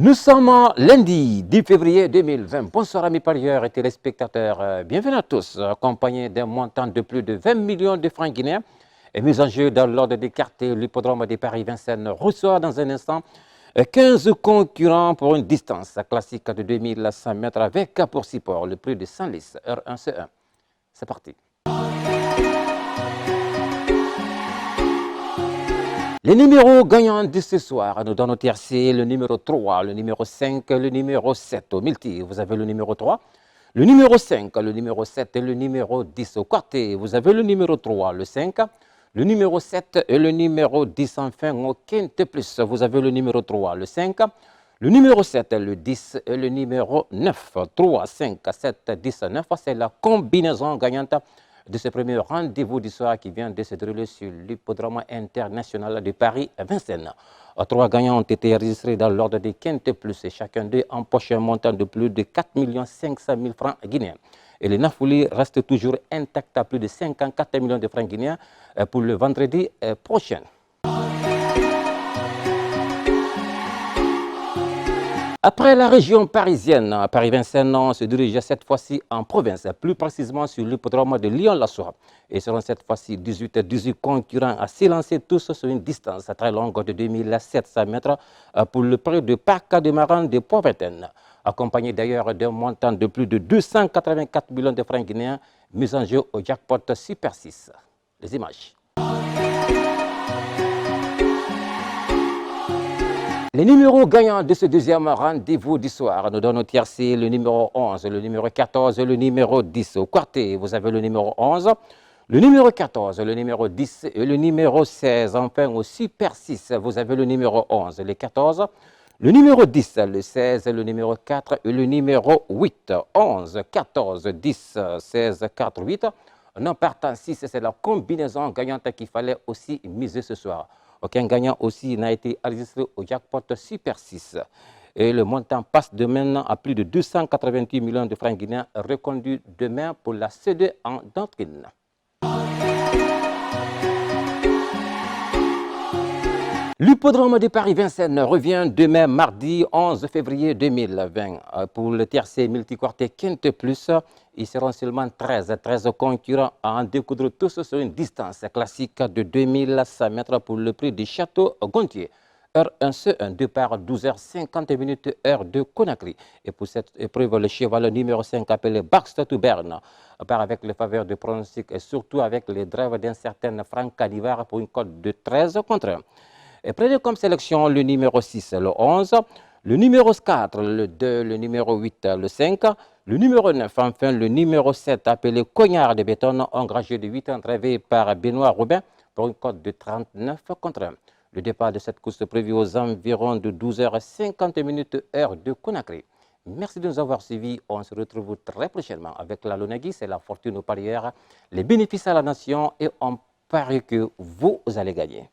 Nous sommes lundi 10 février 2020. Bonsoir amis parieurs et téléspectateurs. Bienvenue à tous, accompagnés d'un montant de plus de 20 millions de francs guinéens et mis en jeu dans l'ordre des quartiers. L'hippodrome des Paris-Vincennes reçoit dans un instant 15 concurrents pour une distance classique de 2100 mètres avec pour support le prix de 100 lices, R1C1. C'est parti. Les numéros gagnants de ce soir, nous donnons au tiercé le numéro 3, le numéro 5, le numéro 7. Au multi, vous avez le numéro 3, le numéro 5, le numéro 7 et le numéro 10. Au quartier, vous avez le numéro 3, le 5, le numéro 7 et le numéro 10. Enfin, au quinte plus, vous avez le numéro 3, le 5, le numéro 7, le 10 et le numéro 9. 3, 5, 7, 10, 9. C'est la combinaison gagnante de ce premier rendez-vous du soir qui vient de se dérouler sur l'hippodrome international de Paris-Vincennes. 3 gagnants ont été enregistrés dans l'ordre des quintes plus et chacun d'eux empoche un montant de plus de 4 500 000 francs guinéens. Et les Nafouli restent toujours intacts à plus de 54 millions de francs guinéens pour le vendredi prochain. Après la région parisienne, Paris-Vincennes se dirige cette fois-ci en province, plus précisément sur l'hippodrome de Lyon-la-Soie. Et seront cette fois-ci 18 concurrents à s'élancer tous sur une distance très longue de 2700 mètres pour le prix de Parc de Marin de Port-Ventaine, accompagné d'ailleurs d'un montant de plus de 284 millions de francs guinéens mis en jeu au jackpot Super 6. Les images. Les numéros gagnants de ce deuxième rendez-vous du soir nous donnent au tiercé le numéro 11, le numéro 14 et le numéro 10. Au quartier, vous avez le numéro 11, le numéro 14, le numéro 10 et le numéro 16. Enfin, au Super 6, vous avez le numéro 11, le 14, le numéro 10, le 16, le numéro 4 et le numéro 8. 11, 14, 10, 16, 4, 8. Non partant 6, c'est la combinaison gagnante qu'il fallait aussi miser ce soir. Aucun gagnant aussi n'a été enregistré au jackpot Super 6. Et le montant passe de maintenant à plus de 288 millions de francs guinéens reconduits demain pour la C2 en doctrine. L'hippodrome de Paris-Vincennes revient demain mardi 11 février 2020. Pour le tiercé multiquartier Quinte Plus, ils seront seulement 13 concurrents à en découdre tous sur une distance classique de 2100 mètres pour le prix du Château Gontier. R1C1, départ 12h50, heure de Conakry. Et pour cette épreuve, le cheval numéro 5 appelé Baxter to Bern part avec les faveurs de pronostic et surtout avec les drives d'un certain Franck Cadivar pour une cote de 13 contre 1. Et prenez comme sélection le numéro 6, le 11, le numéro 4, le 2, le numéro 8, le 5, le numéro 9, enfin le numéro 7 appelé Cognard de Béton, engagé de 8 ans, drivé par Benoît Robin pour une cote de 39 contre 1. Le départ de cette course est prévu aux environs de 12h50, heure de Conakry. Merci de nous avoir suivis. On se retrouve très prochainement avec la Lonagui, c'est la fortune aux parieurs, les bénéfices à la nation et on parie que vous allez gagner.